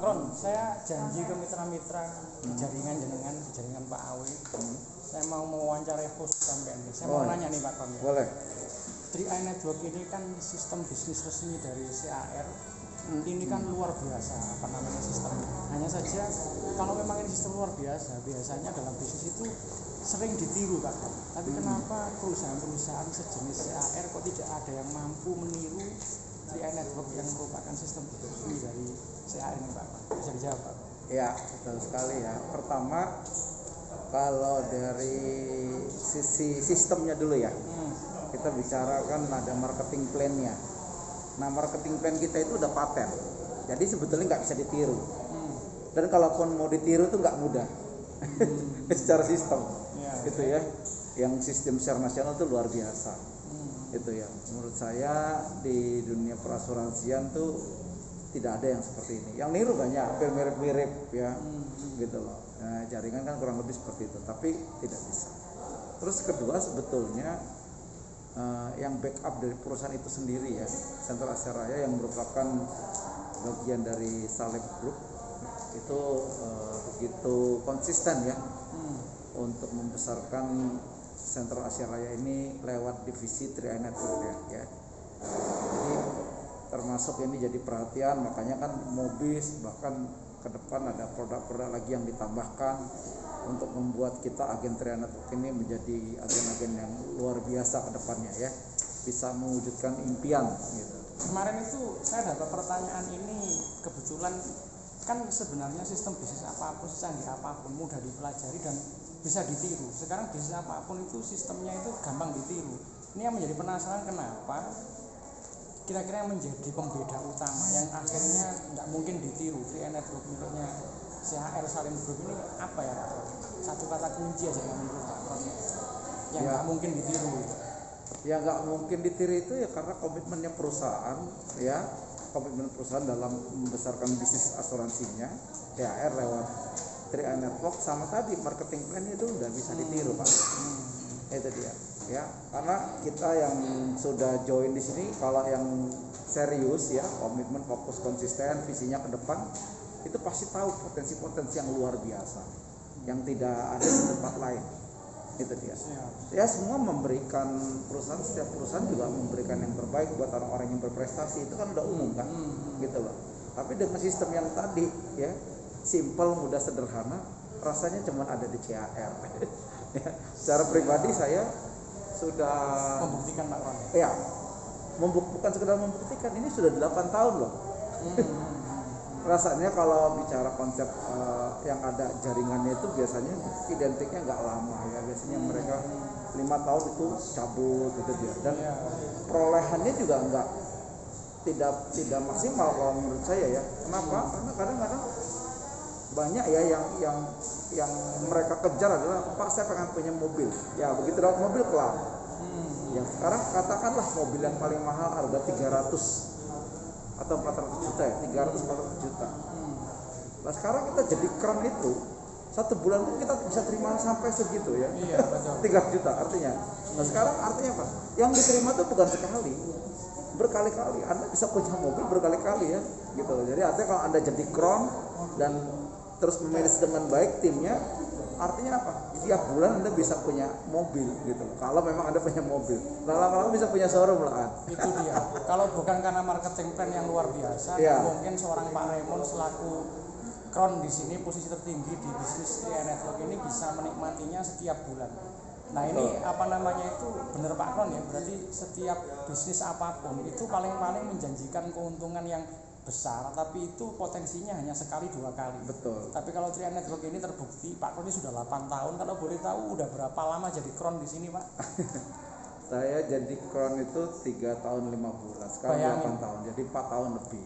Kron, saya janji ke mitra-mitra di jaringan jenengan, di jaringan Pak Awi. Saya mau mewawancarai host sampai ini. Saya mau nanya nih Pak Kron ya. Boleh. 3i Network ini kan sistem bisnis resmi dari CAR. Ini kan luar biasa apa namanya sistemnya. Hanya saja kalau memang ini sistem luar biasa, biasanya dalam bisnis itu sering ditiru Pak Kron. Tapi kenapa perusahaan-perusahaan sejenis CAR kok tidak ada yang mampu meniru 3i Network yang merupakan sistem resmi dari CAR ini Pak? Bisa dijawab Pak? Ya, betul sekali ya. Pertama, kalau dari sisi sistemnya dulu ya, kita bicarakan ada marketing plan-nya. Nah, marketing plan kita itu udah paten, jadi sebetulnya nggak bisa ditiru. Dan kalaupun mau ditiru itu nggak mudah secara sistem, gitu ya. Yang sistem secara nasional itu luar biasa, gitu ya. Menurut saya di dunia perasuransian tuh tidak ada yang seperti ini. Yang niru banyak, hampir mirip-mirip ya, gitu loh. Nah, jaringan kan kurang lebih seperti itu, tapi tidak bisa. Terus kedua sebetulnya yang backup dari perusahaan itu sendiri ya, Sentral Asia Raya yang merupakan bagian dari Salek Group itu begitu konsisten ya untuk membesarkan Sentral Asia Raya ini lewat divisi 3i Network ya. Jadi termasuk ini jadi perhatian, makanya kan Mobis bahkan ke depan ada produk-produk lagi yang ditambahkan untuk membuat kita agen 3i Network ini menjadi agen-agen yang luar biasa ke depannya ya, bisa mewujudkan impian gitu. Kemarin itu saya dapat pertanyaan ini, kebetulan kan sebenarnya sistem bisnis apapun, secanggih apapun mudah dipelajari dan bisa ditiru. Sekarang bisnis apapun itu sistemnya itu gampang ditiru. Ini yang menjadi penasaran kenapa kira-kira yang menjadi pembeda utama yang akhirnya nggak mungkin ditiru 3i Network miliknya CAR Salim Group ini apa ya Pak? Satu kata kunci aja yang menurut Pak Kron yang nggak mungkin ditiru gitu. Ya nggak mungkin ditiru itu ya karena komitmennya perusahaan ya, komitmen perusahaan dalam membesarkan bisnis asuransinya CAR lewat 3i Network sama tadi marketing plan itu udah bisa ditiru Pak. Itu dia ya, karena kita yang sudah join di sini kalau yang serius ya, komitmen, fokus, konsisten, visinya ke depan itu pasti tahu potensi-potensi yang luar biasa yang tidak ada di tempat lain. Itu dia ya, semua memberikan perusahaan, setiap perusahaan juga memberikan yang terbaik buat orang-orang yang berprestasi, itu kan udah umum kan gitu loh. Tapi dengan sistem yang tadi ya, simple, mudah, sederhana, rasanya cuma ada di CAR ya, secara pribadi saya sudah membuktikan Pak Kron ya, bukan sekedar membuktikan, ini sudah 8 tahun loh. Rasanya kalau bicara konsep yang ada jaringannya itu biasanya identiknya nggak lama ya, biasanya mereka 5 tahun itu cabut gitu dia, dan perolehannya juga tidak maksimal kalau menurut saya ya. Kenapa? Karena kadang-kadang banyak ya yang mereka kejar adalah, Pak saya pengen punya mobil ya, begitu dapat mobil kelar ya. Sekarang katakanlah mobil yang paling mahal harga 300 atau 400 juta ya, 300-400 juta. Nah sekarang kita jadi keren itu, 1 bulan itu kita bisa terima sampai segitu ya. Iya betul. 3 juta artinya. Nah sekarang artinya apa? Yang diterima itu bukan sekali, berkali-kali. Anda bisa punya mobil berkali-kali ya, gitu loh. Jadi artinya kalau Anda jadi kron dan terus memanage dengan baik timnya, artinya apa? Tiap bulan Anda bisa punya mobil gitu. Kalau memang Anda punya mobil, lama-lama bisa punya showroom lah. Itu dia. Kalau bukan karena marketing plan yang luar biasa, mungkin seorang Pak Raymond selaku Kron di sini posisi tertinggi di bisnis 3i Network ini bisa menikmatinya setiap bulan. Nah ini apa namanya itu benar Pak Kron ya, berarti setiap bisnis apapun itu paling-paling menjanjikan keuntungan yang besar, tapi itu potensinya hanya sekali 2 kali. Betul. Tapi kalau 3i Network ini terbukti, Pak Kron ini sudah 8 tahun. Kalau boleh tahu udah berapa lama jadi Kron di sini Pak? Saya jadi Kron itu 3 tahun 5 bulan. Sekarang Bayangin. 8 tahun, jadi 4 tahun lebih.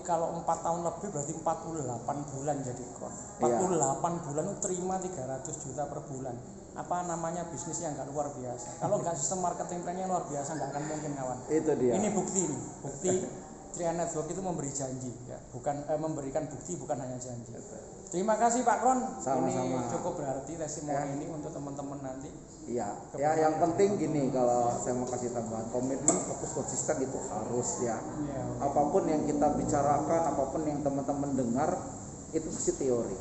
Kalau 4 tahun lebih berarti 48 bulan jadi Kron. 48 bulan itu terima 300 juta per bulan. Apa namanya bisnis yang nggak luar biasa. Kalau nggak sistem marketing plannya luar biasa nggak akan mungkin kawan. Itu dia. Ini bukti nih, bukti Trian Network itu memberi janji ya, bukan memberikan bukti, bukan hanya janji. Terima kasih Pak Kron. Sama-sama. Ini cukup berarti testimoni ini untuk teman-teman nanti. Iya, ya yang penting gini, kalau saya mau kasih tambahan, komitmen, fokus, konsisten itu harus ya. Ya, Apapun yang kita bicarakan, apapun yang teman-teman dengar, itu pasti teori.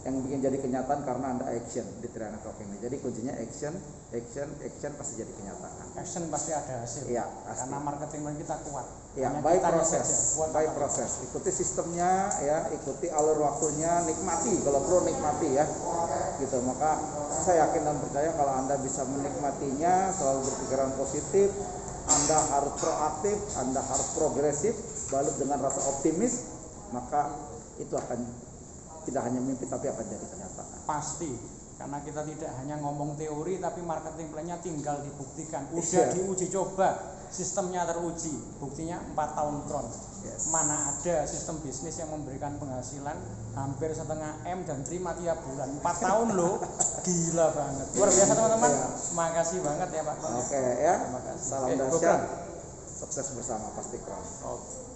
Yang bikin jadi kenyataan karena Anda action di Trian Network ini. Jadi kuncinya action pasti jadi kenyataan. action pasti ada hasil. Iya, pasti. Karena marketing kita kuat. Ya, Hanya by kitanya proses, saja, kuat by apa proses. Ikuti sistemnya ya, ikuti alur waktunya, nikmati kalau perlu nikmati ya. Gitu. Maka saya yakin dan percaya kalau Anda bisa menikmatinya, selalu berpikiran positif, Anda harus proaktif, Anda harus progresif, balut dengan rasa optimis, maka itu akan tidak hanya mimpi tapi akan jadi kenyataan. Pasti, karena kita tidak hanya ngomong teori tapi marketing plan-nya tinggal dibuktikan. Udah Iya. diuji coba, sistemnya teruji, buktinya 4 tahun Kron. Yes. Mana ada sistem bisnis yang memberikan penghasilan hampir 1,5 M dan terima tiap bulan 4 tahun loh, gila banget. Luar biasa teman-teman. Iya. Makasih banget ya Pak Kron. Oke ya, Terima kasih. salam Oke, dahsyat, Gibran. sukses bersama pasti Kron. Oke.